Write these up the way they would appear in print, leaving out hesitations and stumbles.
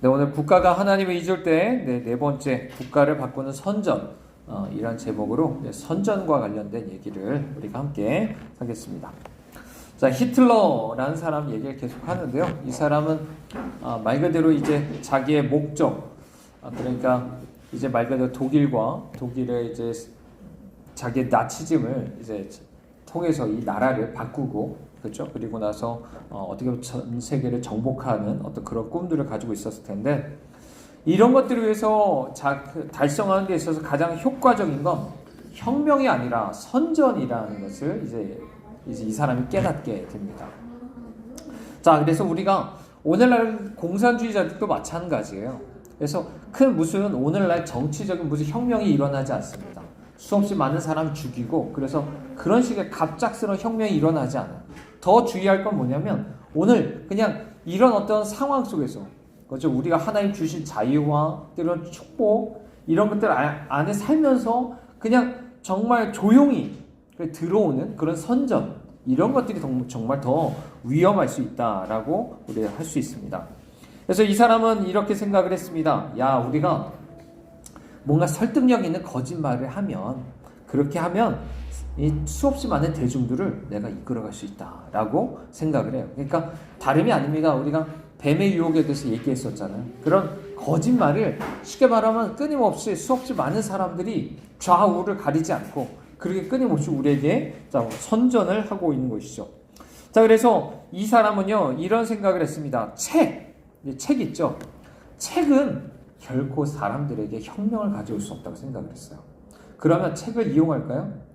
네, 오늘 국가가 하나님을 잊을 때 네 번째 국가를 바꾸는 선전 이란 제목으로 선전과 관련된 얘기를 우리가 함께 하겠습니다. 자, 히틀러라는 사람 얘기를 계속 하는데요. 이 사람은 말 그대로 이제 자기의 목적, 그러니까 이제 말 그대로 독일의 이제 자기의 나치즘을 이제 통해서 이 나라를 바꾸고, 그렇죠? 그리고 나서 어떻게 보면 전 세계를 정복하는 어떤 그런 꿈들을 가지고 있었을 텐데, 이런 것들을 위해서 달성하는 데 있어서 가장 효과적인 건 혁명이 아니라 선전이라는 것을 이제 이 사람이 깨닫게 됩니다. 자, 그래서 우리가 오늘날 공산주의자들도 마찬가지예요. 그래서 무슨 오늘날 정치적인 무슨 혁명이 일어나지 않습니다. 수없이 많은 사람 죽이고, 그래서 그런 식의 갑작스러운 혁명이 일어나지 않아요. 더 주의할 건 뭐냐면, 오늘 그냥 이런 어떤 상황 속에서, 그렇죠? 우리가 하나님 주신 자유와 이런 축복, 이런 것들 안에 살면서 그냥 정말 조용히 들어오는 그런 선전, 이런 것들이 정말 더 위험할 수 있다라고 우리가 할 수 있습니다. 그래서 이 사람은 이렇게 생각을 했습니다. 야, 우리가 뭔가 설득력 있는 거짓말을 하면, 그렇게 하면 이 수없이 많은 대중들을 내가 이끌어갈 수 있다라고 생각을 해요. 그러니까 다름이 아닙니다. 우리가 뱀의 유혹에 대해서 얘기했었잖아요. 그런 거짓말을 쉽게 말하면 끊임없이 수없이 많은 사람들이 좌우를 가리지 않고 그렇게 끊임없이 우리에게 선전을 하고 있는 것이죠. 자, 그래서 이 사람은요, 이런 생각을 했습니다. 책 있죠. 책은 결코 사람들에게 혁명을 가져올 수 없다고 생각을 했어요. 그러면 책을 이용할까요?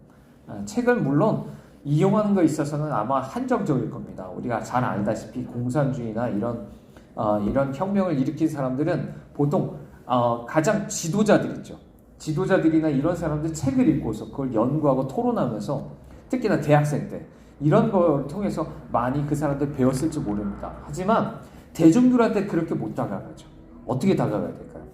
책을 물론 이용하는 것에 있어서는 아마 한정적일 겁니다. 우리가 잘 알다시피 공산주의나 이런 혁명을 일으킨 사람들은 보통 가장 지도자들 있죠. 지도자들이나 이런 사람들 책을 읽고서 그걸 연구하고 토론하면서, 특히나 대학생 때 이런 걸 통해서 많이 그 사람들 배웠을지 모릅니다. 하지만 대중들한테 그렇게 못 다가가죠. 어떻게 다가가야 될까요?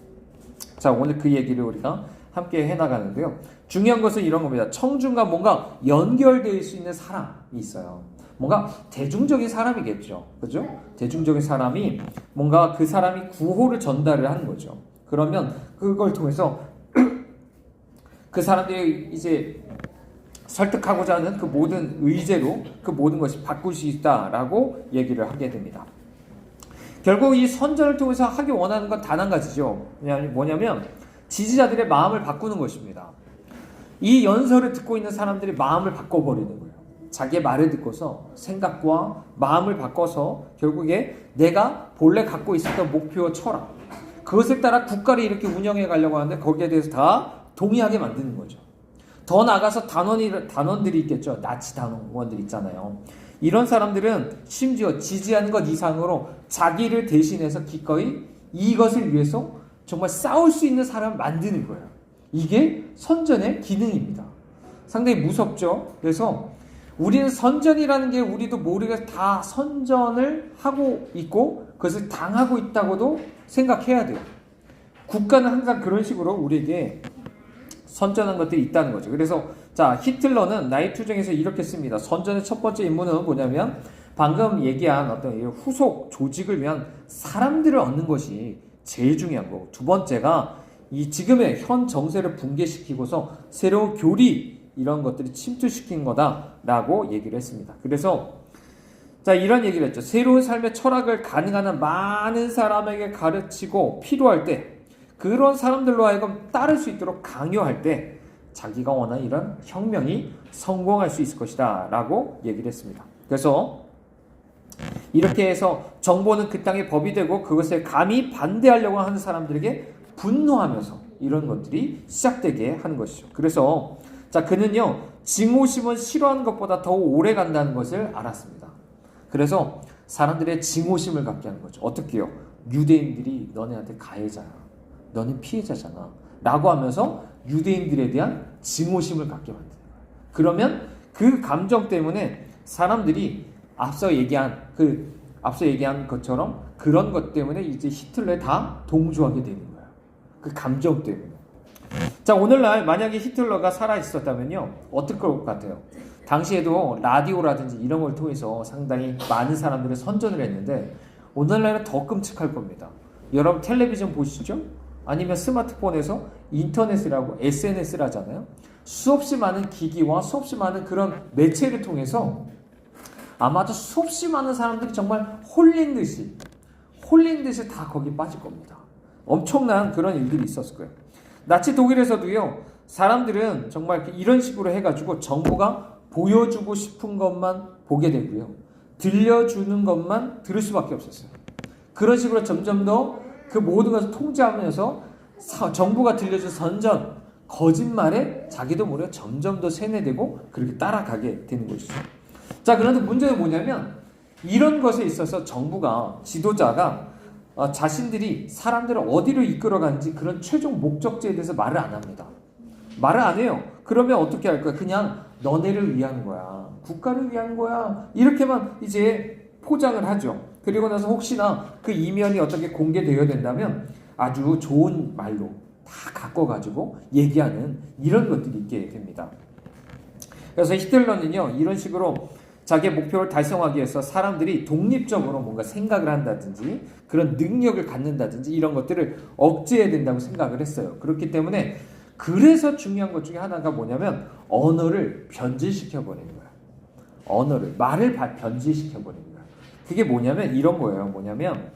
자, 오늘 그 얘기를 우리가 함께 해나가는데요. 중요한 것은 이런 겁니다. 청중과 뭔가 연결될 수 있는 사람이 있어요. 뭔가 대중적인 사람이겠죠. 그죠? 대중적인 사람이 뭔가 그 사람이 구호를 전달을 하는 거죠. 그러면 그걸 통해서 그 사람들이 이제 설득하고자 하는 그 모든 의제로 그 모든 것이 바꿀 수 있다라고 얘기를 하게 됩니다. 결국 이 선전을 통해서 하기 원하는 건 단 한 가지죠. 뭐냐면 지지자들의 마음을 바꾸는 것입니다. 이 연설을 듣고 있는 사람들이 마음을 바꿔버리는 거예요. 자기의 말을 듣고서 생각과 마음을 바꿔서 결국에 내가 본래 갖고 있었던 목표와 철학, 그것에 따라 국가를 이렇게 운영해 가려고 하는데 거기에 대해서 다 동의하게 만드는 거죠. 더 나아가서 단원들이 있겠죠. 나치 단원들 있잖아요. 이런 사람들은 심지어 지지하는 것 이상으로 자기를 대신해서 기꺼이 이것을 위해서 정말 싸울 수 있는 사람을 만드는 거예요. 이게 선전의 기능입니다. 상당히 무섭죠. 그래서 우리는 선전이라는 게 우리도 모르게 다 선전을 하고 있고 그것을 당하고 있다고도 생각해야 돼요. 국가는 항상 그런 식으로 우리에게 선전한 것들이 있다는 거죠. 그래서 자, 히틀러는 나이 투정에서 이렇게 씁니다. 선전의 첫 번째 임무는 뭐냐면 방금 얘기한 어떤 후속 조직을 위한 사람들을 얻는 것이 제일 중요한 거고, 두 번째가 이 지금의 현 정세를 붕괴시키고서 새로운 교리 이런 것들을 침투시킨 거다라고 얘기를 했습니다. 그래서 자, 이런 얘기를 했죠. 새로운 삶의 철학을 가능한 한 많은 사람에게 가르치고 필요할 때 그런 사람들로 하여금 따를 수 있도록 강요할 때 자기가 원하는 이런 혁명이 성공할 수 있을 것이다 라고 얘기를 했습니다. 그래서 이렇게 해서 정보는 그 땅의 법이 되고 그것에 감히 반대하려고 하는 사람들에게 분노하면서 이런 것들이 시작되게 하는 것이죠. 그래서 자, 그는요, 증오심은 싫어하는 것보다 더 오래 간다는 것을 알았습니다. 그래서 사람들의 증오심을 갖게 하는 거죠. 어떻게요? 유대인들이 너네한테 가해자야, 너는 피해자잖아 라고 하면서 유대인들에 대한 증오심을 갖게 만드는 거예요. 그러면 그 감정 때문에 사람들이 앞서 얘기한 것처럼 그런 것 때문에 이제 히틀러에 다 동조하게 되는 거예요. 그 감정 때문에. 자, 오늘날 만약에 히틀러가 살아 있었다면요, 어떨 것 같아요? 당시에도 라디오라든지 이런 걸 통해서 상당히 많은 사람들을 선전을 했는데 오늘날은 더 끔찍할 겁니다. 여러분 텔레비전 보시죠? 아니면 스마트폰에서 인터넷이라고 SNS를 하잖아요. 수없이 많은 기기와 수없이 많은 그런 매체를 통해서 아마도 수없이 많은 사람들이 정말 홀린 듯이 다 거기 빠질 겁니다. 엄청난 그런 일들이 있었을 거예요. 나치 독일에서도요, 사람들은 정말 이런 식으로 해가지고 정부가 보여주고 싶은 것만 보게 되고요, 들려주는 것만 들을 수밖에 없었어요. 그런 식으로 점점 더 그 모든 것을 통제하면서 정부가 들려준 선전, 거짓말에 자기도 모르게 점점 더 세뇌되고 그렇게 따라가게 되는 것이죠. 자, 그런데 문제는 뭐냐면 이런 것에 있어서 정부가, 지도자가 자신들이 사람들을 어디로 이끌어가는지 그런 최종 목적지에 대해서 말을 안 합니다. 말을 안 해요. 그러면 어떻게 할 거야? 그냥 너네를 위한 거야, 국가를 위한 거야, 이렇게만 이제 포장을 하죠. 그리고 나서 혹시나 그 이면이 어떻게 공개되어야 된다면 아주 좋은 말로 다 갖고가지고 얘기하는 이런 것들이 있게 됩니다. 그래서 히틀러는요, 이런 식으로 자기의 목표를 달성하기 위해서 사람들이 독립적으로 뭔가 생각을 한다든지 그런 능력을 갖는다든지 이런 것들을 억제해야 된다고 생각을 했어요. 그렇기 때문에 그래서 중요한 것 중에 하나가 뭐냐면 언어를 변질시켜버리는 거야. 언어를, 말을 변질시켜버리는 거야. 그게 뭐냐면 이런 거예요. 뭐냐면,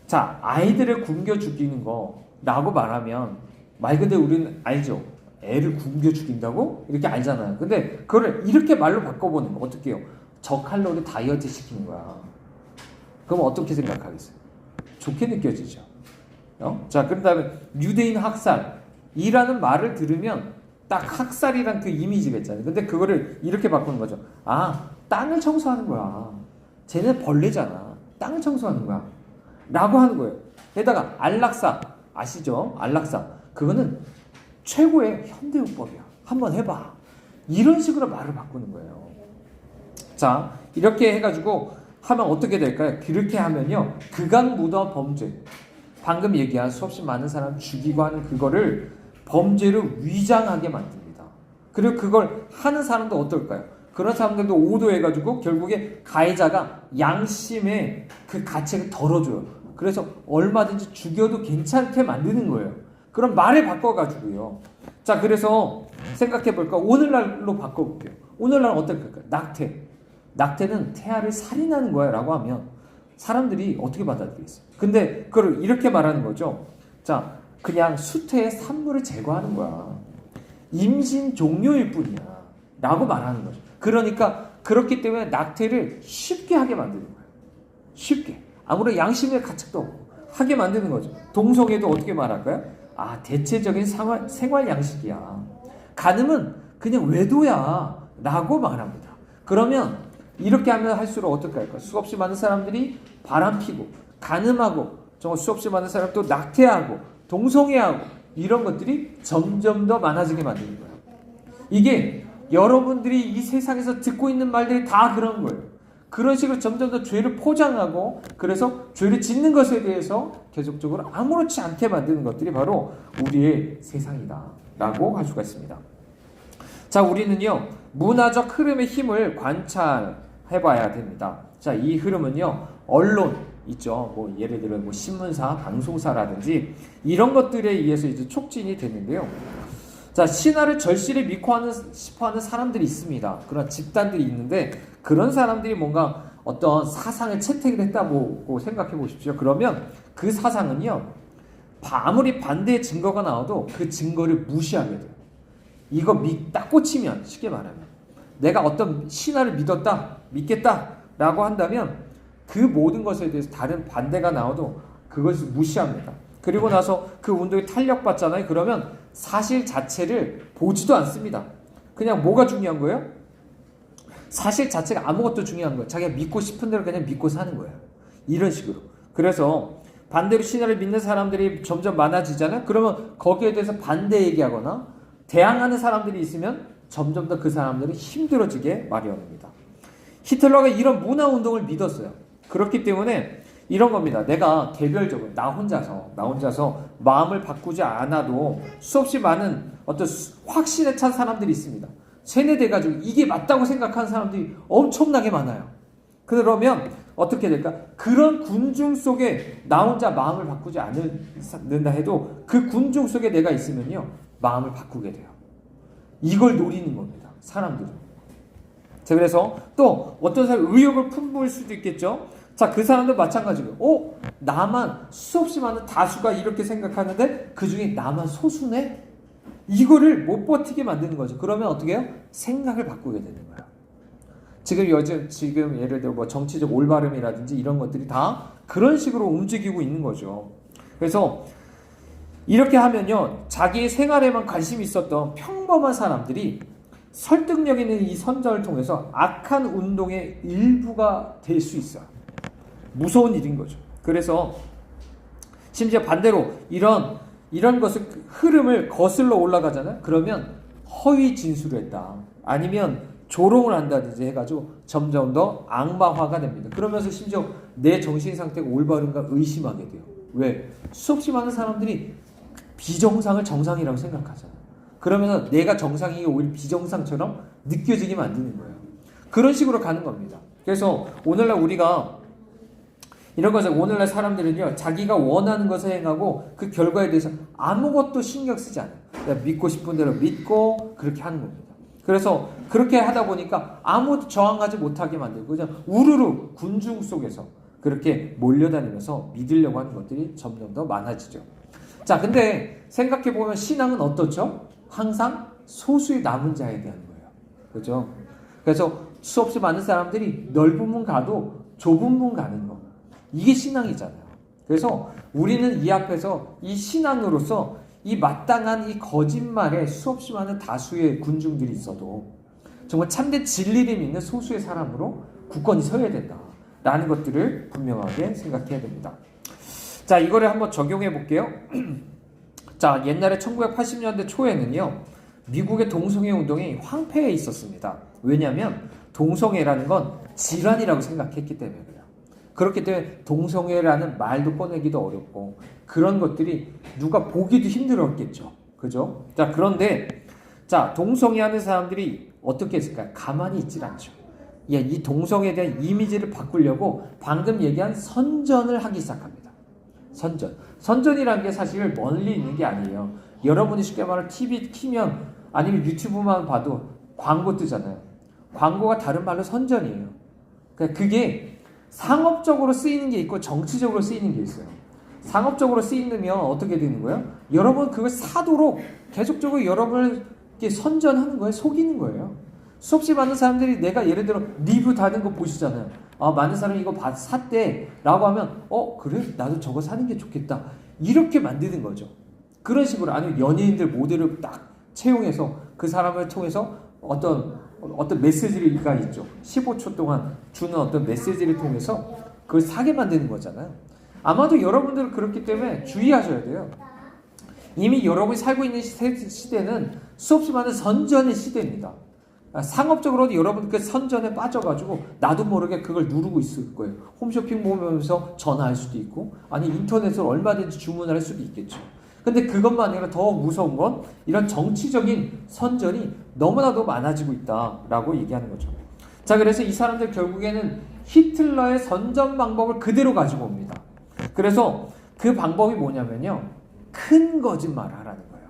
자, 아이들을 굶겨 죽이는 거라고 말하면 말 그대로 우리는 알죠. 애를 굶겨 죽인다고? 이렇게 알잖아요. 근데 그걸 이렇게 말로 바꿔보는 거 어떻게 해요? 저칼로리 다이어트 시키는 거야. 그럼 어떻게 생각하겠어요? 좋게 느껴지죠. 자, 그 다음에 유대인 학살이라는 말을 들으면 딱 학살이란 그 이미지가 있잖아요. 근데 그거를 이렇게 바꾸는 거죠. 아, 땅을 청소하는 거야. 쟤네 벌레잖아. 땅을 청소하는 거야. 라고 하는 거예요. 게다가 안락사 아시죠? 안락사. 그거는 최고의 현대요법이야. 한번 해봐. 이런 식으로 말을 바꾸는 거예요. 자, 이렇게 해가지고 하면 어떻게 될까요? 그렇게 하면요, 극악무도한 범죄, 방금 얘기한 수없이 많은 사람 죽이고 하는 그거를 범죄를 위장하게 만듭니다. 그리고 그걸 하는 사람도 어떨까요? 그런 사람들도 오도해가지고 결국에 가해자가 양심의 그 가책을 덜어줘요. 그래서 얼마든지 죽여도 괜찮게 만드는 거예요. 그럼 말을 바꿔가지고요. 자, 그래서 생각해볼까? 오늘날로 바꿔볼게요. 오늘날은 어떨까요? 낙태는 태아를 살인하는 거야 라고 하면 사람들이 어떻게 받아들이겠어요? 근데 그걸 이렇게 말하는 거죠. 자, 그냥 수태의 산물을 제거하는 거야. 임신 종료일 뿐이야 라고 말하는 거죠. 그러니까 그렇기 때문에 낙태를 쉽게 하게 만드는 거예요. 쉽게. 아무런 양심의 가책도 없고 하게 만드는 거죠. 동성애도 어떻게 말할까요? 아, 대체적인 생활 양식이야. 간음은 그냥 외도야 라고 말합니다. 그러면 이렇게 하면 할수록 어떻게 할까요? 수없이 많은 사람들이 바람피고 간음하고 정말 수없이 많은 사람도 낙태하고 동성애하고 이런 것들이 점점 더 많아지게 만드는 거예요. 이게 여러분들이 이 세상에서 듣고 있는 말들이 다 그런 거예요. 그런 식으로 점점 더 죄를 포장하고 그래서 죄를 짓는 것에 대해서 계속적으로 아무렇지 않게 만드는 것들이 바로 우리의 세상이다 라고 할 수가 있습니다. 자, 우리는요, 문화적 흐름의 힘을 관찰해봐야 됩니다. 자, 이 흐름은요, 언론 있죠. 뭐 예를 들어 뭐 신문사, 방송사라든지 이런 것들에 의해서 이제 촉진이 되는데요. 자, 신화를 절실히 믿고 싶어하는 사람들이 있습니다. 그런 집단들이 있는데 그런 사람들이 뭔가 어떤 사상을 채택을 했다고 생각해 보십시오. 그러면 그 사상은요, 아무리 반대의 증거가 나와도 그 증거를 무시하게 돼요. 이거 딱 꽂히면, 쉽게 말하면 내가 어떤 신화를 믿겠다라고 한다면 그 모든 것에 대해서 다른 반대가 나와도 그것을 무시합니다. 그리고 나서 그 운동이 탄력받잖아요. 그러면 사실 자체를 보지도 않습니다. 그냥 뭐가 중요한 거예요? 사실 자체가 아무것도 중요한 거예요. 자기가 믿고 싶은 대로 그냥 믿고 사는 거예요. 이런 식으로. 그래서 반대로 신화를 믿는 사람들이 점점 많아지잖아요. 그러면 거기에 대해서 반대 얘기하거나 대항하는 사람들이 있으면 점점 더 그 사람들이 힘들어지게 마련입니다. 히틀러가 이런 문화운동을 믿었어요. 그렇기 때문에 이런 겁니다. 내가 개별적으로 나 혼자서 마음을 바꾸지 않아도 수없이 많은 어떤 확신에 찬 사람들이 있습니다. 세뇌돼가지고 이게 맞다고 생각하는 사람들이 엄청나게 많아요. 그러면 어떻게 될까? 그런 군중 속에 나 혼자 마음을 바꾸지 않는다 해도 그 군중 속에 내가 있으면요, 마음을 바꾸게 돼요. 이걸 노리는 겁니다, 사람들은. 자, 그래서 또 어떤 사람이 의욕을 품을 수도 있겠죠. 자, 그 사람도 마찬가지고, 나만 수없이 많은 다수가 이렇게 생각하는데 그 중에 나만 소수네? 이거를 못 버티게 만드는 거죠. 그러면 어떻게 해요? 생각을 바꾸게 되는 거예요. 지금 예를 들어 뭐 정치적 올바름이라든지 이런 것들이 다 그런 식으로 움직이고 있는 거죠. 그래서 이렇게 하면요, 자기의 생활에만 관심이 있었던 평범한 사람들이 설득력 있는 이 선전을 통해서 악한 운동의 일부가 될 수 있어요. 무서운 일인 거죠. 그래서 심지어 반대로 이런 것을 흐름을 거슬러 올라가잖아요. 그러면 허위 진술을 했다, 아니면 조롱을 한다든지 해가지고 점점 더 악마화가 됩니다. 그러면서 심지어 내 정신 상태가 올바른가 의심하게 돼요. 왜? 수없이 많은 사람들이 비정상을 정상이라고 생각하잖아요. 그러면서 내가 정상이 오히려 비정상처럼 느껴지게 만드는 거예요. 그런 식으로 가는 겁니다. 그래서 오늘날 우리가 이런 것을, 오늘날 사람들은요, 자기가 원하는 것을 행하고 그 결과에 대해서 아무것도 신경 쓰지 않아요. 믿고 싶은 대로 믿고 그렇게 하는 겁니다. 그래서 그렇게 하다 보니까 아무도 저항하지 못하게 만들고 그냥 우르르 군중 속에서 그렇게 몰려다니면서 믿으려고 하는 것들이 점점 더 많아지죠. 자, 근데 생각해보면 신앙은 어떻죠? 항상 소수의 남은 자에 대한 거예요. 그죠? 그래서 수없이 많은 사람들이 넓은 문 가도 좁은 문 가는 거, 이게 신앙이잖아요. 그래서 우리는 이 앞에서 이 신앙으로서 이 마땅한 이 거짓말에 수없이 많은 다수의 군중들이 있어도 정말 참된 진리를 믿는 소수의 사람으로 굳건히 서야 된다라는 것들을 분명하게 생각해야 됩니다. 자, 이거를 한번 적용해 볼게요. 자, 옛날에 1980년대 초에는요, 미국의 동성애 운동이 황폐해 있었습니다. 왜냐하면 동성애라는 건 질환이라고 생각했기 때문에 그래요. 그렇기 때문에 동성애라는 말도 꺼내기도 어렵고 그런 것들이 누가 보기도 힘들었겠죠. 그죠? 자, 그런데 자, 동성애 하는 사람들이 어떻게 했을까요? 가만히 있질 않죠. 예, 이 동성애에 대한 이미지를 바꾸려고 방금 얘기한 선전을 하기 시작합니다. 선전이라는 게 사실 멀리 있는 게 아니에요. 여러분이 쉽게 말하면 TV 키면 아니면 유튜브만 봐도 광고 뜨잖아요. 광고가 다른 말로 선전이에요. 그러니까 그게 상업적으로 쓰이는 게 있고 정치적으로 쓰이는 게 있어요. 상업적으로 쓰이면 어떻게 되는 거예요? 여러분 그걸 사도록 계속적으로 여러분을 선전하는 거예요. 속이는 거예요. 수없이 많은 사람들이 내가 예를 들어 리뷰 다는 거 보시잖아요. 많은 사람이 이거 샀대 라고 하면 그래? 나도 저거 사는 게 좋겠다. 이렇게 만드는 거죠. 그런 식으로. 아니면 연예인들 모델을 딱 채용해서 그 사람을 통해서 어떤 메시지가 있죠. 15초 동안 주는 어떤 메시지를 통해서 그걸 사게 만드는 거잖아요. 아마도 여러분들은 그렇기 때문에 주의하셔야 돼요. 이미 여러분이 살고 있는 시대는 수없이 많은 선전의 시대입니다. 상업적으로도 여러분 그 선전에 빠져가지고 나도 모르게 그걸 누르고 있을 거예요. 홈쇼핑 보면서 전화할 수도 있고, 아니 인터넷으로 얼마든지 주문을 할 수도 있겠죠. 근데 그것만 아니라 더 무서운 건 이런 정치적인 선전이 너무나도 많아지고 있다라고 얘기하는 거죠. 자, 그래서 이 사람들 결국에는 히틀러의 선전 방법을 그대로 가지고 옵니다. 그래서 그 방법이 뭐냐면요, 큰 거짓말을 하라는 거예요.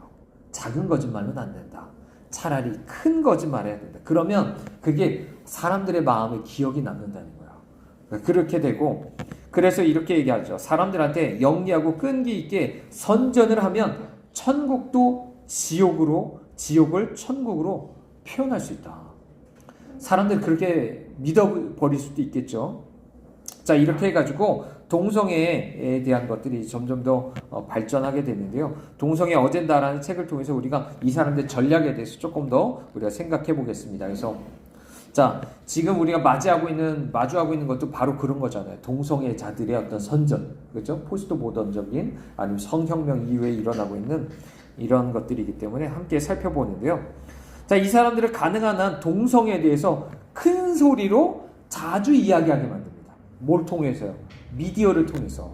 작은 거짓말은 안 된다. 차라리 큰 거짓말을 해야 된다. 그러면 그게 사람들의 마음에 기억이 남는다는 거예요. 그렇게 되고, 그래서 이렇게 얘기하죠. 사람들한테 영리하고 끈기 있게 선전을 하면 천국도 지옥을 천국으로 표현할 수 있다. 사람들 그렇게 믿어버릴 수도 있겠죠. 자, 이렇게 해가지고 동성애에 대한 것들이 점점 더 발전하게 되는데요. 동성애 어젠다라는 책을 통해서 우리가 이 사람들의 전략에 대해서 조금 더 우리가 생각해 보겠습니다. 그래서 자, 지금 우리가 마주하고 있는 것도 바로 그런 거잖아요. 동성애자들의 어떤 선전, 그렇죠? 포스트 모던적인 아니면 성혁명 이후에 일어나고 있는 이런 것들이기 때문에 함께 살펴보는데요. 자, 이 사람들을 가능한 한 동성애에 대해서 큰 소리로 자주 이야기하게 만듭니다. 뭘 통해서요? 미디어를 통해서.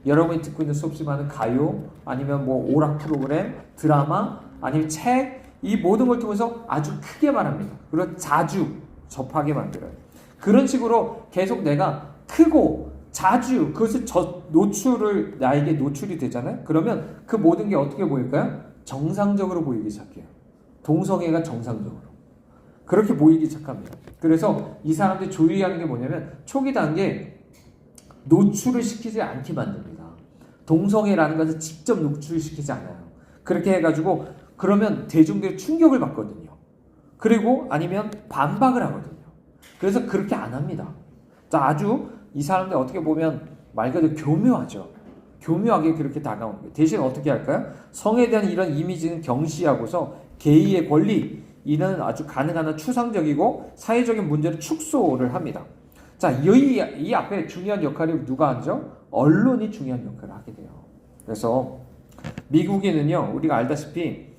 여러분이 듣고 있는 수없이 많은 가요, 아니면 뭐 오락 프로그램, 드라마, 아니면 책, 이 모든 걸 통해서 아주 크게 말합니다. 그리고 자주 접하게 만들어요. 그런 식으로 계속 내가 크고 자주 그것을 노출을 나에게 노출이 되잖아요. 그러면 그 모든 게 어떻게 보일까요? 정상적으로 보이기 시작해요. 동성애가 정상적으로 그렇게 보이기 시작합니다. 그래서 이 사람들이 조의하는 게 뭐냐면 초기 단계 노출을 시키지 않게 만듭니다. 동성애라는 것을 직접 노출시키지 않아요. 그렇게 해가지고 그러면 대중들이 충격을 받거든요. 그리고 아니면 반박을 하거든요. 그래서 그렇게 안 합니다. 자, 아주 이 사람들 어떻게 보면 말 그대로 교묘하죠. 교묘하게 그렇게 다가오는 거예요. 대신 어떻게 할까요? 성에 대한 이런 이미지는 경시하고서 게이의 권리, 이는 아주 가능한 한 추상적이고 사회적인 문제를 축소를 합니다. 자, 이 앞에 중요한 역할이 누가 하죠? 언론이 중요한 역할을 하게 돼요. 그래서 미국에는요, 우리가 알다시피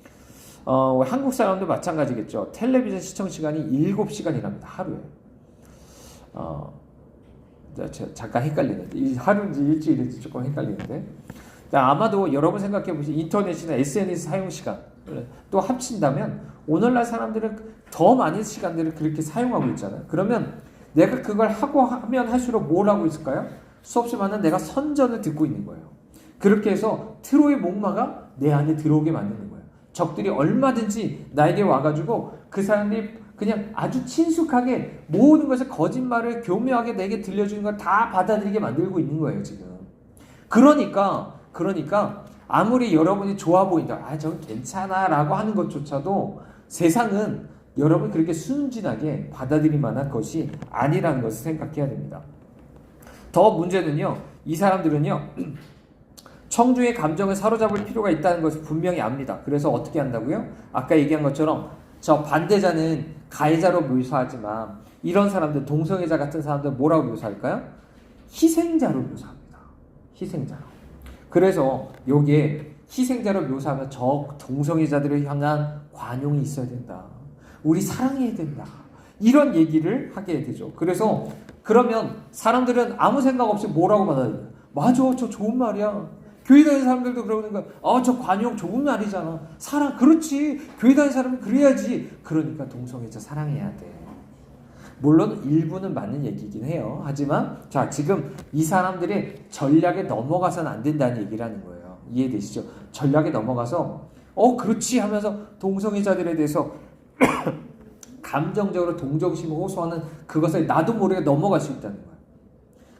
한국 사람도 마찬가지겠죠. 텔레비전 시청 시간이 7시간이랍니다. 하루에. 잠깐 헷갈리는데 하루인지 일주일인지 조금 헷갈리는데 아마도 여러분 생각해 보시면 인터넷이나 SNS 사용 시간 또 합친다면 오늘날 사람들은 더 많은 시간들을 그렇게 사용하고 있잖아요. 그러면 내가 그걸 하고 하면 할수록 뭘 하고 있을까요? 수없이 많은 내가 선전을 듣고 있는 거예요. 그렇게 해서 트로의 목마가 내 안에 들어오게 만드는 거예요. 적들이 얼마든지 나에게 와가지고 그 사람들이 그냥 아주 친숙하게 모든 것을 거짓말을 교묘하게 내게 들려주는 걸 다 받아들이게 만들고 있는 거예요, 지금. 그러니까 아무리 여러분이 좋아 보인다, 저건 괜찮아 라고 하는 것조차도 세상은 여러분이 그렇게 순진하게 받아들일 만한 것이 아니라는 것을 생각해야 됩니다. 더 문제는요, 이 사람들은요, 청중의 감정을 사로잡을 필요가 있다는 것을 분명히 압니다. 그래서 어떻게 한다고요? 아까 얘기한 것처럼 저 반대자는 가해자로 묘사하지만 이런 사람들, 동성애자 같은 사람들 뭐라고 묘사할까요? 희생자로 묘사합니다. 희생자로. 그래서 여기에 희생자로 묘사하면 저 동성애자들을 향한 관용이 있어야 된다. 우리 사랑해야 된다. 이런 얘기를 하게 되죠. 그래서 그러면 사람들은 아무 생각 없이 뭐라고 받아들여요? 맞아, 저 좋은 말이야. 교회 다니는 사람들도 그러는 거야. 저 관용 좋은 말이잖아. 사랑, 그렇지. 교회 다니는 사람은 그래야지. 그러니까 동성애자 사랑해야 돼. 물론 일부는 맞는 얘기긴 해요. 하지만 자, 지금 이 사람들의 전략에 넘어가서는 안 된다는 얘기를 하는 거예요. 이해되시죠? 전략에 넘어가서 그렇지 하면서 동성애자들에 대해서 감정적으로 동정심을 호소하는 그것을 나도 모르게 넘어갈 수 있다는 거예요.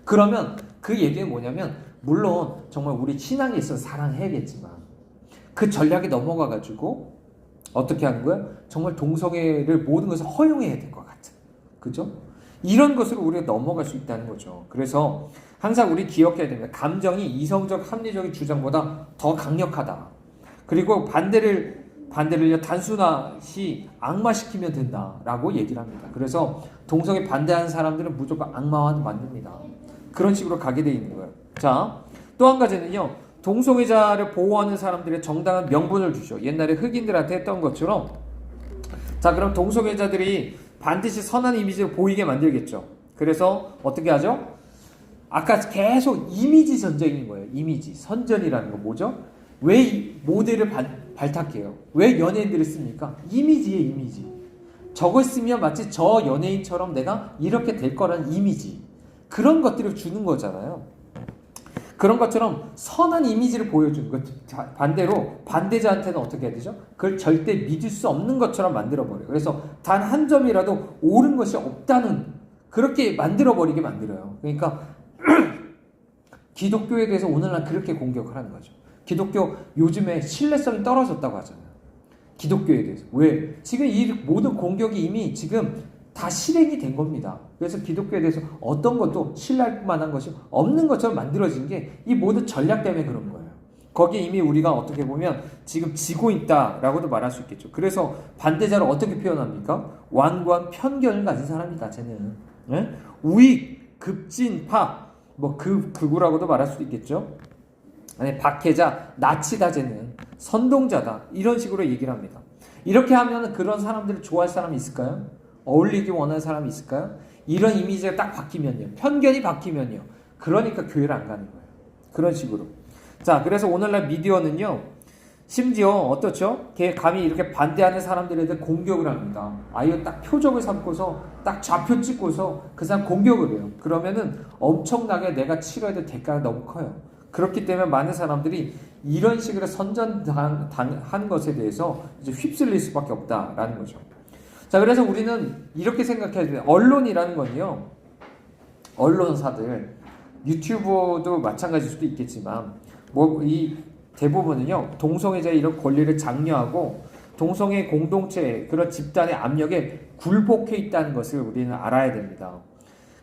그러면 그 얘기는 뭐냐면 물론 정말 우리 신앙에 있어서 사랑해야겠지만 그 전략에 넘어가가지고 어떻게 하는 거야? 정말 동성애를 모든 것을 허용해야 될 것 같은, 그죠? 이런 것으로 우리가 넘어갈 수 있다는 거죠. 그래서 항상 우리 기억해야 됩니다. 감정이 이성적 합리적인 주장보다 더 강력하다. 그리고 반대를요 단순히 악마시키면 된다라고 얘기를 합니다. 그래서 동성애 반대하는 사람들은 무조건 악마와 만듭니다. 그런 식으로 가게 돼 있는 거예요. 자, 또 한 가지는요, 동성애자를 보호하는 사람들의 정당한 명분을 주죠. 옛날에 흑인들한테 했던 것처럼. 자, 그럼 동성애자들이 반드시 선한 이미지를 보이게 만들겠죠. 그래서 어떻게 하죠? 아까 계속 이미지 전쟁인 거예요. 이미지 선전이라는 거 뭐죠? 왜 이 모델을 발탁해요? 왜 연예인들을 씁니까? 이미지예요, 이미지. 저걸 쓰면 마치 저 연예인처럼 내가 이렇게 될 거라는 이미지, 그런 것들을 주는 거잖아요. 그런 것처럼 선한 이미지를 보여주는 것. 반대로 반대자한테는 어떻게 해야 되죠? 그걸 절대 믿을 수 없는 것처럼 만들어버려요. 그래서 단 한 점이라도 옳은 것이 없다는, 그렇게 만들어버리게 만들어요. 그러니까 기독교에 대해서 오늘날 그렇게 공격을 하는 거죠. 기독교 요즘에 신뢰성이 떨어졌다고 하잖아요. 기독교에 대해서. 왜? 지금 이 모든 공격이 이미 지금 다 실행이 된 겁니다. 그래서 기독교에 대해서 어떤 것도 신뢰할 만한 것이 없는 것처럼 만들어진 게 이 모든 전략 때문에 그런 거예요. 거기에 이미 우리가 어떻게 보면 지금 지고 있다라고도 말할 수 있겠죠. 그래서 반대자를 어떻게 표현합니까? 완고한 편견을 가진 사람이다, 쟤는. 네? 우익, 급진파, 극우라고도 말할 수도 있겠죠. 아니, 박해자, 나치다, 쟤는 선동자다, 이런 식으로 얘기를 합니다. 이렇게 하면 그런 사람들을 좋아할 사람이 있을까요? 어울리기 원하는 사람이 있을까요? 이런 이미지가 딱 바뀌면요, 편견이 바뀌면요, 그러니까 교회를 안 가는 거예요. 그런 식으로. 자, 그래서 오늘날 미디어는요, 심지어 어떻죠? 걔 감히 이렇게 반대하는 사람들에 대해 공격을 합니다. 아예 딱 표적을 삼고서 딱 좌표 찍고서 그 사람 공격을 해요. 그러면은 엄청나게 내가 치러야 될 대가가 너무 커요. 그렇기 때문에 많은 사람들이 이런 식으로 선전한 것에 대해서 이제 휩쓸릴 수밖에 없다라는 거죠. 자, 그래서 우리는 이렇게 생각해야 돼요. 언론이라는 건요, 언론사들, 유튜브도 마찬가지일 수도 있겠지만, 이 대부분은요, 동성애자의 이런 권리를 장려하고 동성애 공동체, 그런 집단의 압력에 굴복해 있다는 것을 우리는 알아야 됩니다.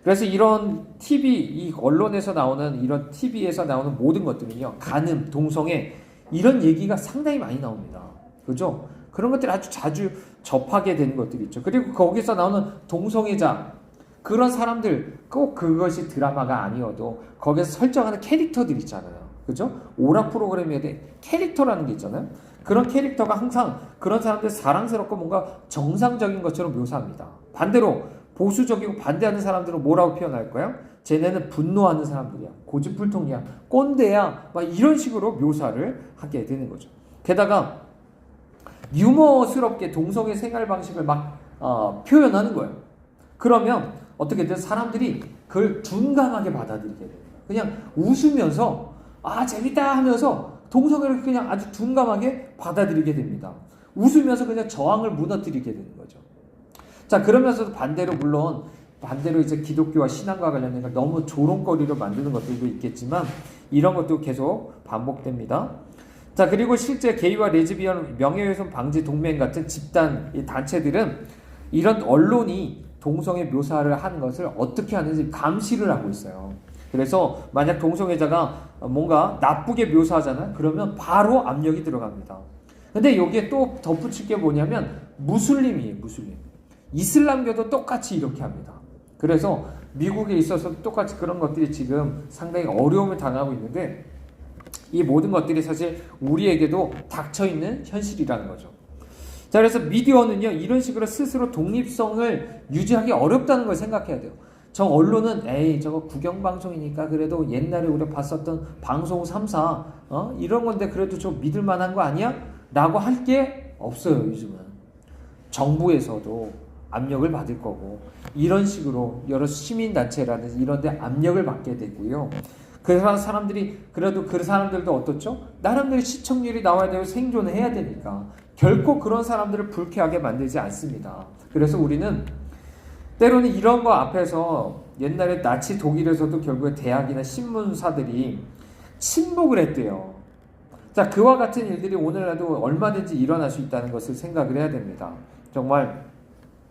그래서 이런 이 언론에서 나오는, 이런 TV에서 나오는 모든 것들은요, 간음, 동성애, 이런 얘기가 상당히 많이 나옵니다. 그죠? 그런 것들이 아주 자주 접하게 되는 것들이 있죠. 그리고 거기서 나오는 동성애자, 그런 사람들, 꼭 그것이 드라마가 아니어도 거기서 설정하는 캐릭터들 있잖아요. 그죠? 오락 프로그램에 대해 캐릭터라는 게 있잖아요. 그런 캐릭터가 항상 그런 사람들 사랑스럽고 뭔가 정상적인 것처럼 묘사합니다. 반대로 보수적이고 반대하는 사람들은 뭐라고 표현할까요? 쟤네는 분노하는 사람들이야, 고집불통이야, 꼰대야, 막 이런 식으로 묘사를 하게 되는 거죠. 게다가 유머스럽게 동성애 생활 방식을 막 표현하는 거예요. 그러면 어떻게 든 사람들이 그걸 둔감하게 받아들이게 돼요. 그냥 웃으면서 재밌다 하면서 동성애를 그냥 아주 둔감하게 받아들이게 됩니다. 웃으면서 그냥 저항을 무너뜨리게 되는 거죠. 자, 그러면서도 반대로 이제 기독교와 신앙과 관련된 걸 너무 조롱거리로 만드는 것들도 있겠지만, 이런 것도 계속 반복됩니다. 자, 그리고 실제 게이와 레즈비언 명예훼손 방지 동맹 같은 집단 단체들은 이런 언론이 동성애 묘사를 하는 것을 어떻게 하는지 감시를 하고 있어요. 그래서 만약 동성애자가 뭔가 나쁘게 묘사하잖아요. 그러면 바로 압력이 들어갑니다. 근데 여기에 또 덧붙일 게 뭐냐면 무슬림이에요. 무슬림. 이슬람교도 똑같이 이렇게 합니다. 그래서 미국에 있어서 똑같이 그런 것들이 지금 상당히 어려움을 당하고 있는데, 이 모든 것들이 사실 우리에게도 닥쳐있는 현실이라는 거죠. 자, 그래서 미디어는요, 이런 식으로 스스로 독립성을 유지하기 어렵다는 걸 생각해야 돼요. 저 언론은 저거 국영방송이니까 그래도 옛날에 우리가 봤었던 방송 3사 이런 건데 그래도 좀 믿을 만한 거 아니야? 라고 할 게 없어요. 요즘은 정부에서도 압력을 받을 거고, 이런 식으로 여러 시민단체라든지 이런 데 압력을 받게 되고요. 그 사람들이 그래도 그 사람들도 어떻죠? 나름대로 시청률이 나와야 되고 생존을 해야 되니까 결코 그런 사람들을 불쾌하게 만들지 않습니다. 그래서 우리는 때로는 이런 거 앞에서, 옛날에 나치 독일에서도 결국에 대학이나 신문사들이 침묵을 했대요. 자, 그와 같은 일들이 오늘날도 얼마든지 일어날 수 있다는 것을 생각을 해야 됩니다. 정말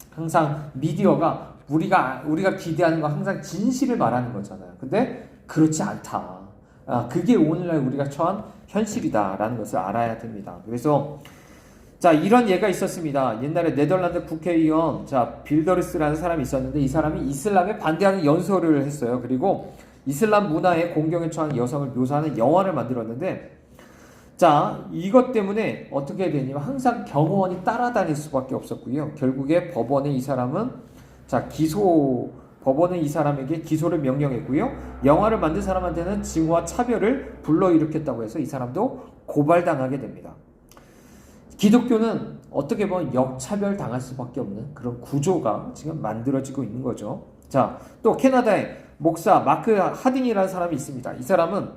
항상 미디어가 우리가 기대하는 거 항상 진실을 말하는 거잖아요. 근데 그렇지 않다. 그게 오늘날 우리가 처한 현실이다라는 것을 알아야 됩니다. 그래서 자, 이런 예가 있었습니다. 옛날에 네덜란드 국회의원 빌더르스라는 사람이 있었는데, 이 사람이 이슬람에 반대하는 연설을 했어요. 그리고 이슬람 문화에 공경에 처한 여성을 묘사하는 영화를 만들었는데, 자, 이것 때문에 어떻게 되냐면 항상 경호원이 따라다닐 수밖에 없었고요. 결국에 법원은 이 사람에게 기소를 명령했고요. 영화를 만든 사람한테는 징후와 차별을 불러일으켰다고 해서 이 사람도 고발당하게 됩니다. 기독교는 어떻게 보면 역차별 당할 수밖에 없는 그런 구조가 지금 만들어지고 있는 거죠. 자, 또 캐나다의 목사 마크 하딩이라는 사람이 있습니다. 이 사람은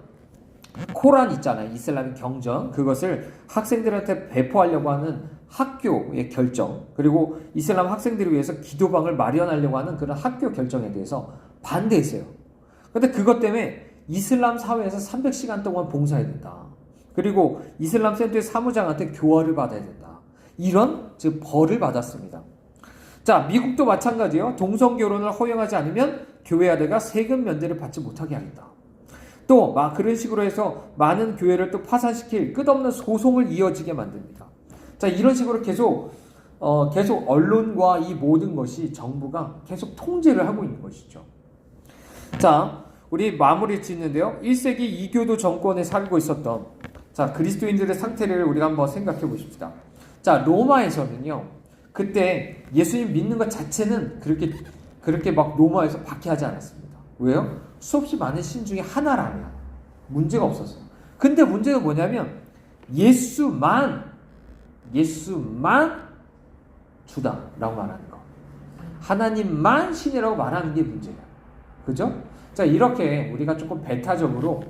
코란 있잖아요. 이슬람의 경전. 그것을 학생들한테 배포하려고 하는 학교의 결정, 그리고 이슬람 학생들을 위해서 기도방을 마련하려고 하는 그런 학교 결정에 대해서 반대했어요. 근데 그것 때문에 이슬람 사회에서 300시간 동안 봉사해야 된다. 그리고 이슬람 센터의 사무장한테 교화를 받아야 된다. 이런 벌을 받았습니다. 자, 미국도 마찬가지예요. 동성결혼을 허용하지 않으면 교회아대가 세금 면제를 받지 못하게 하겠다. 또 그런 식으로 해서 많은 교회를 또 파산시킬 끝없는 소송을 이어지게 만듭니다. 자, 이런 식으로 계속 언론과 이 모든 것이 정부가 계속 통제를 하고 있는 것이죠. 자, 우리 마무리 짓는데요. 1세기 이교도 정권에 살고 있었던 그리스도인들의 상태를 우리가 한번 생각해 보십시다. 자, 로마에서는요, 그때 예수님 믿는 것 자체는 그렇게 막 로마에서 박해하지 않았습니다. 왜요? 수없이 많은 신 중에 하나라면 문제가 없었어요. 근데 문제가 뭐냐면 예수만 주다라고 말하는 거. 하나님만 신이라고 말하는 게 문제야. 그죠? 자, 이렇게 우리가 조금 배타적으로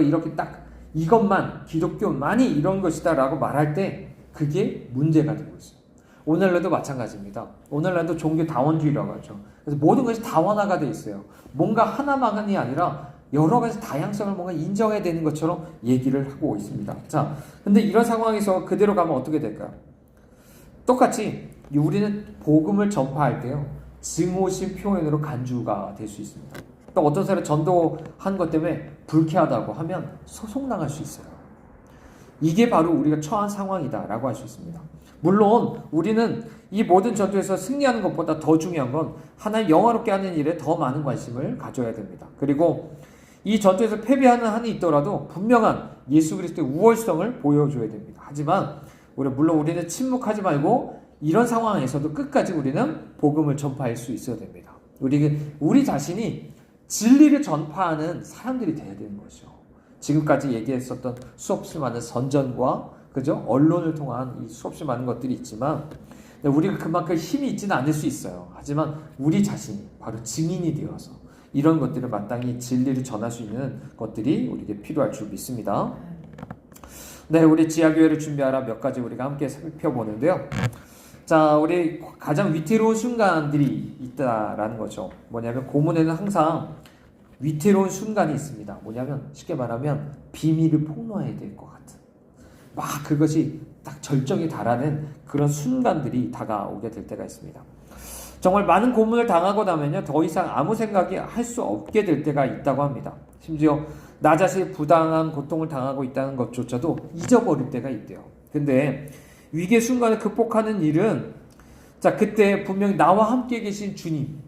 이렇게 딱 이것만, 기독교만이 이런 것이다 라고 말할 때 그게 문제가 되고 있어요. 오늘날도 마찬가지입니다. 오늘날도 종교 다원주의라고 하죠. 그래서 모든 것이 다원화가 돼 있어요. 뭔가 하나만이 아니라 여러 가지 다양성을 뭔가 인정해야 되는 것처럼 얘기를 하고 있습니다. 자, 근데 이런 상황에서 그대로 가면 어떻게 될까요? 똑같이 우리는 복음을 전파할 때요, 증오심 표현으로 간주가 될 수 있습니다. 또 어떤 사람이 전도한 것 때문에 불쾌하다고 하면 소송당할 수 있어요. 이게 바로 우리가 처한 상황이다라고 할 수 있습니다. 물론 우리는 이 모든 전투에서 승리하는 것보다 더 중요한 건 하나님 영화롭게 하는 일에 더 많은 관심을 가져야 됩니다. 그리고 이 전투에서 패배하는 한이 있더라도 분명한 예수 그리스도의 우월성을 보여줘야 됩니다. 하지만 물론 우리는 침묵하지 말고 이런 상황에서도 끝까지 우리는 복음을 전파할 수 있어야 됩니다. 우리 자신이 진리를 전파하는 사람들이 돼야 되는 거죠. 지금까지 얘기했었던 수없이 많은 선전과 그죠? 언론을 통한 이 수없이 많은 것들이 있지만 우리가 그만큼 힘이 있지는 않을 수 있어요. 하지만 우리 자신이 바로 증인이 되어서 이런 것들을 마땅히 진리를 전할 수 있는 것들이 우리에게 필요할 줄 믿습니다. 네, 우리 지하교회를 준비하라 몇 가지 우리가 함께 살펴보는데요. 자, 우리 가장 위태로운 순간들이 있다라는 거죠. 뭐냐면 고문에는 항상 위태로운 순간이 있습니다. 뭐냐면 쉽게 말하면 비밀을 폭로해야 될 것 같은 막 그것이 딱 절정에 달하는 그런 순간들이 다가오게 될 때가 있습니다. 정말 많은 고문을 당하고 나면요, 더 이상 아무 생각이 할 수 없게 될 때가 있다고 합니다. 심지어 나 자신이 부당한 고통을 당하고 있다는 것조차도 잊어버릴 때가 있대요. 근데 위기의 순간을 극복하는 일은 자, 그때 분명히 나와 함께 계신 주님,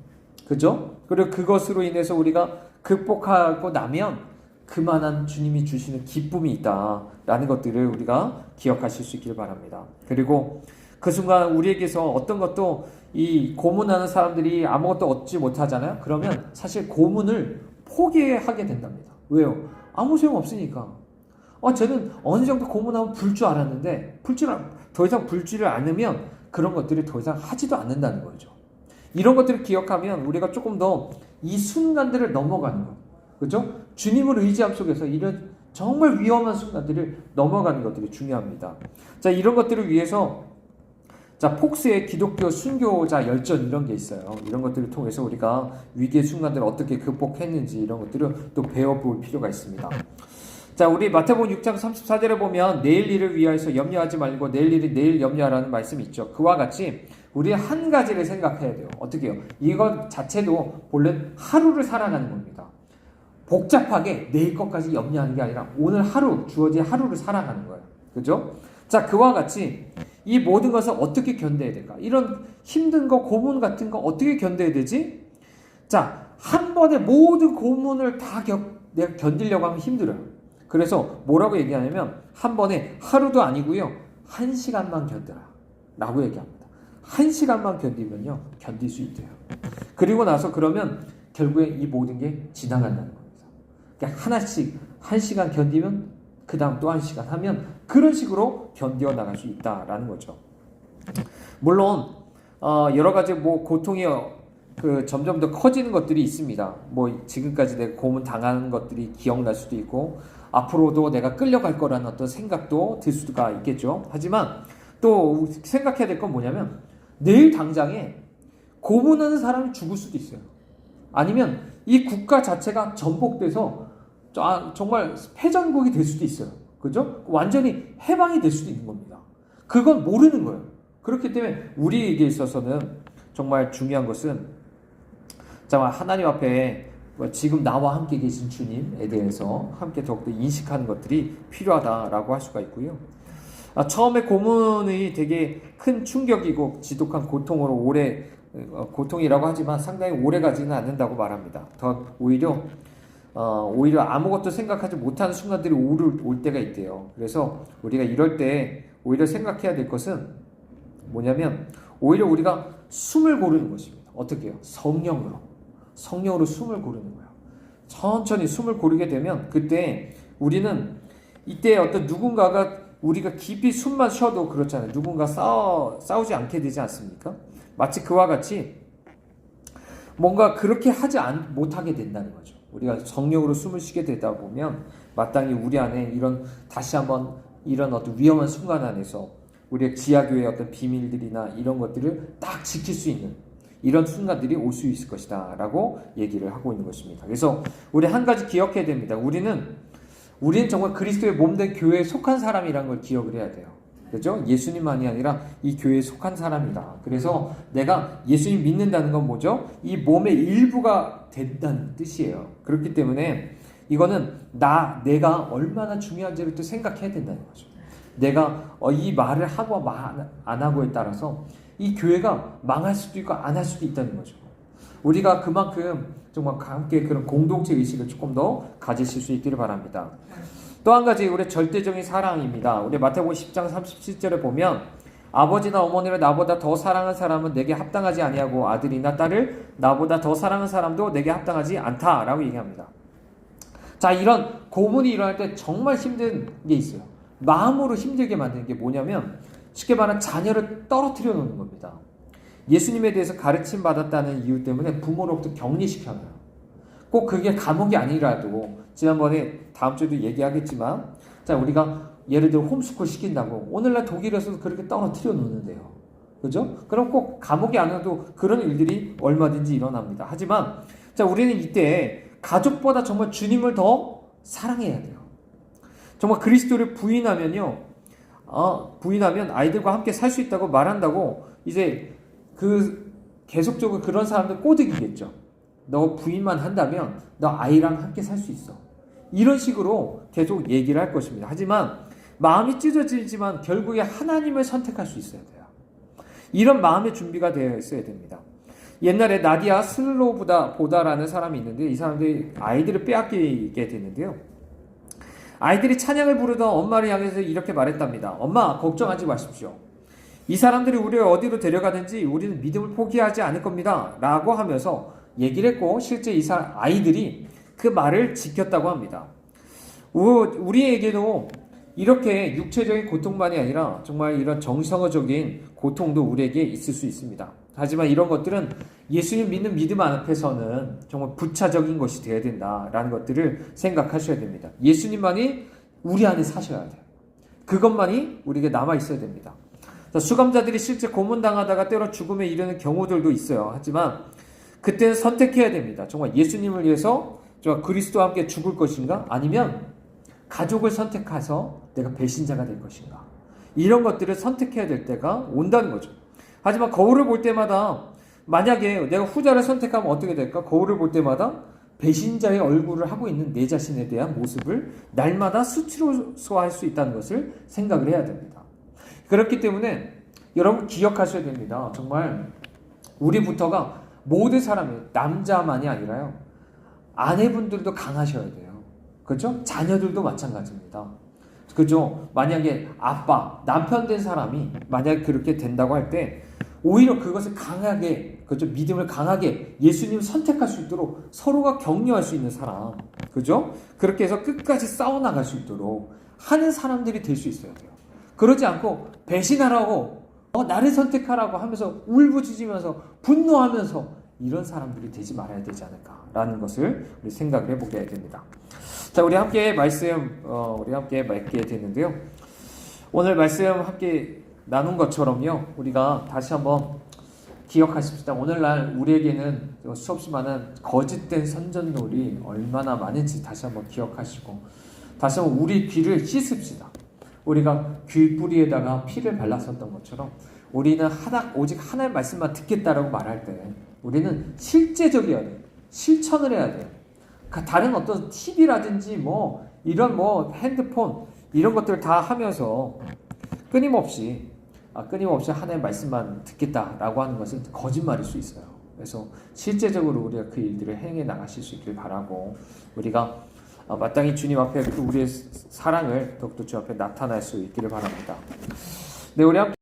그죠? 그리고 그것으로 인해서 우리가 극복하고 나면 그만한 주님이 주시는 기쁨이 있다라는 것들을 우리가 기억하실 수 있길 바랍니다. 그리고 그 순간 우리에게서 어떤 것도 이 고문하는 사람들이 아무것도 얻지 못하잖아요. 그러면 사실 고문을 포기하게 된답니다. 왜요? 아무 소용 없으니까. 쟤는 어느 정도 고문하면 불 줄 알았는데 더 이상 불지를 않으면 그런 것들을 더 이상 하지도 않는다는 거죠. 이런 것들을 기억하면 우리가 조금 더 이 순간들을 넘어가는 것, 그죠? 주님을 의지함 속에서 이런 정말 위험한 순간들을 넘어가는 것들이 중요합니다. 자, 이런 것들을 위해서 자, 폭스의 기독교 순교자 열전 이런 게 있어요. 이런 것들을 통해서 우리가 위기의 순간들을 어떻게 극복했는지 이런 것들을 또 배워볼 필요가 있습니다. 자, 우리 마태복음 6장 34절에 보면 내일 일을 위하여서 염려하지 말고 내일 일이 내일 염려하라는 말씀이 있죠. 그와 같이 우리 한 가지를 생각해야 돼요. 어떻게 해요? 이것 자체도 본래 하루를 살아가는 겁니다. 복잡하게 내일 것까지 염려하는 게 아니라 오늘 하루, 주어진 하루를 살아가는 거예요. 그죠? 자, 그와 같이 이 모든 것을 어떻게 견뎌야 될까? 이런 힘든 거, 고문 같은 거 어떻게 견뎌야 되지? 자, 한 번에 모든 고문을 다 내가 견디려고 하면 힘들어요. 그래서 뭐라고 얘기하냐면 한 번에 하루도 아니고요, 1시간만 견뎌라 라고 얘기합니다. 1시간만 견디면요, 견딜 수 있대요. 그리고 나서 그러면 결국에 이 모든 게 지나간다는 겁니다. 그러니까 하나씩 1시간 견디면 그 다음 또 1시간 하면 그런 식으로 견뎌 나갈 수 있다라는 거죠. 물론 여러 가지 고통이 점점 더 커지는 것들이 있습니다. 지금까지 내가 고문 당하는 것들이 기억날 수도 있고 앞으로도 내가 끌려갈 거라는 어떤 생각도 들 수가 있겠죠. 하지만 또 생각해야 될 건 뭐냐면 내일 당장에 고문하는 사람이 죽을 수도 있어요. 아니면 이 국가 자체가 전복돼서 정말 패전국이 될 수도 있어요. 그죠? 완전히 해방이 될 수도 있는 겁니다. 그건 모르는 거예요. 그렇기 때문에 우리에게 있어서는 정말 중요한 것은 하나님 앞에 지금 나와 함께 계신 주님에 대해서 함께 더욱더 인식하는 것들이 필요하다라고 할 수가 있고요. 처음에 고문이 되게 큰 충격이고 지독한 고통으로 고통이라고 하지만 상당히 오래 가지는 않는다고 말합니다. 오히려 아무것도 생각하지 못하는 순간들이 올 때가 있대요. 그래서 우리가 이럴 때 오히려 생각해야 될 것은 뭐냐면 오히려 우리가 숨을 고르는 것입니다. 어떻게 해요? 성령으로 숨을 고르는 거예요. 천천히 숨을 고르게 되면 그때 우리는 이때 어떤 누군가가 우리가 깊이 숨만 쉬어도 그렇잖아요. 누군가 싸우지 않게 되지 않습니까? 마치 그와 같이 뭔가 그렇게 못하게 된다는 거죠. 우리가 정령으로 숨을 쉬게 되다 보면 마땅히 우리 안에 다시 한번 이런 어떤 위험한 순간 안에서 우리의 지하교회의 어떤 비밀들이나 이런 것들을 딱 지킬 수 있는 이런 순간들이 올 수 있을 것이다 라고 얘기를 하고 있는 것입니다. 그래서 우리 한 가지 기억해야 됩니다. 우리는 정말 그리스도의 몸된 교회에 속한 사람이라는 걸 기억을 해야 돼요. 그죠? 예수님만이 아니라 이 교회에 속한 사람이다. 그래서 내가 예수님 믿는다는 건 뭐죠? 이 몸의 일부가 된다는 뜻이에요. 그렇기 때문에 이거는 내가 얼마나 중요한지를 또 생각해야 된다는 거죠. 내가 이 말을 하고 안 하고에 따라서 이 교회가 망할 수도 있고 안 할 수도 있다는 거죠. 우리가 그만큼 정말 함께 그런 공동체 의식을 조금 더 가지실 수 있기를 바랍니다. 또 한 가지 우리 절대적인 사랑입니다. 우리 마태복음 10장 37절에 보면 아버지나 어머니를 나보다 더 사랑한 사람은 내게 합당하지 아니하고 아들이나 딸을 나보다 더 사랑한 사람도 내게 합당하지 않다라고 얘기합니다. 자, 이런 고문이 일어날 때 정말 힘든 게 있어요. 마음으로 힘들게 만드는 게 뭐냐면 쉽게 말하면 자녀를 떨어뜨려 놓는 겁니다. 예수님에 대해서 가르침 받았다는 이유 때문에 부모로부터 격리시켜놔요. 꼭 그게 감옥이 아니라도 지난번에 다음 주에도 얘기하겠지만 자, 우리가 예를 들어 홈스쿨 시킨다고 오늘날 독일에서도 그렇게 떨어뜨려 놓는데요. 그죠? 그럼 꼭 감옥이 아니라도 그런 일들이 얼마든지 일어납니다. 하지만 자, 우리는 이때 가족보다 정말 주님을 더 사랑해야 돼요. 정말 그리스도를 부인하면 아이들과 함께 살 수 있다고 말한다고 이제 계속적으로 그런 사람들 꼬드기겠죠. 너 부인만 한다면 너 아이랑 함께 살 수 있어. 이런 식으로 계속 얘기를 할 것입니다. 하지만 마음이 찢어지지만 결국에 하나님을 선택할 수 있어야 돼요. 이런 마음의 준비가 되어 있어야 됩니다. 옛날에 나디아 슬로보다라는 사람이 있는데 이 사람들이 아이들을 빼앗기게 됐는데요. 아이들이 찬양을 부르던 엄마를 향해서 이렇게 말했답니다. 엄마, 걱정하지 마십시오. 이 사람들이 우리를 어디로 데려가든지 우리는 믿음을 포기하지 않을 겁니다. 라고 하면서 얘기를 했고 실제 아이들이 그 말을 지켰다고 합니다. 우리에게도 이렇게 육체적인 고통만이 아니라 정말 이런 정서적인 고통도 우리에게 있을 수 있습니다. 하지만 이런 것들은 예수님 믿는 믿음 앞에서는 정말 부차적인 것이 되어야 된다라는 것들을 생각하셔야 됩니다. 예수님만이 우리 안에 사셔야 돼요. 그것만이 우리에게 남아있어야 됩니다. 수감자들이 실제 고문당하다가 때로 죽음에 이르는 경우들도 있어요. 하지만 그때는 선택해야 됩니다. 정말 예수님을 위해서 정말 그리스도와 함께 죽을 것인가? 아니면 가족을 선택해서 내가 배신자가 될 것인가? 이런 것들을 선택해야 될 때가 온다는 거죠. 하지만 거울을 볼 때마다 만약에 내가 후자를 선택하면 어떻게 될까? 거울을 볼 때마다 배신자의 얼굴을 하고 있는 내 자신에 대한 모습을 날마다 수치로소할 수 있다는 것을 생각을 해야 됩니다. 그렇기 때문에 여러분 기억하셔야 됩니다. 정말 우리부터가 모든 사람이 남자만이 아니라요. 아내분들도 강하셔야 돼요. 그렇죠? 자녀들도 마찬가지입니다. 그죠? 만약에 아빠, 남편 된 사람이 만약에 그렇게 된다고 할 때 오히려 그것을 강하게, 그죠? 믿음을 강하게 예수님을 선택할 수 있도록 서로가 격려할 수 있는 사람, 그죠? 그렇게 해서 끝까지 싸워나갈 수 있도록 하는 사람들이 될 수 있어야 돼요. 그러지 않고 배신하라고 나를 선택하라고 하면서 울부짖으면서 분노하면서 이런 사람들이 되지 말아야 되지 않을까라는 것을 우리 생각을 해보게 됩니다. 자, 우리 함께 말씀 맺게 되는데요. 오늘 말씀 함께 나눈 것처럼요, 우리가 다시 한번 기억하십시다. 오늘날 우리에게는 수없이 많은 거짓된 선전놀이 얼마나 많은지 다시 한번 기억하시고 다시 한번 우리 귀를 씻읍시다. 우리가 귀뿌리에다가 피를 발랐었던 것처럼 우리는 오직 하나의 말씀만 듣겠다라고 말할 때 우리는 실제적이어야 돼요. 실천을 해야 돼요. 다른 어떤 TV라든지 이런 핸드폰 이런 것들을 다 하면서 끊임없이 하나의 말씀만 듣겠다라고 하는 것은 거짓말일 수 있어요. 그래서 실제적으로 우리가 그 일들을 행해 나가실 수 있길 바라고 우리가 마땅히 주님 앞에 우리의 사랑을 더욱더 주 앞에 나타낼 수 있기를 바랍니다. 네, 우리 함께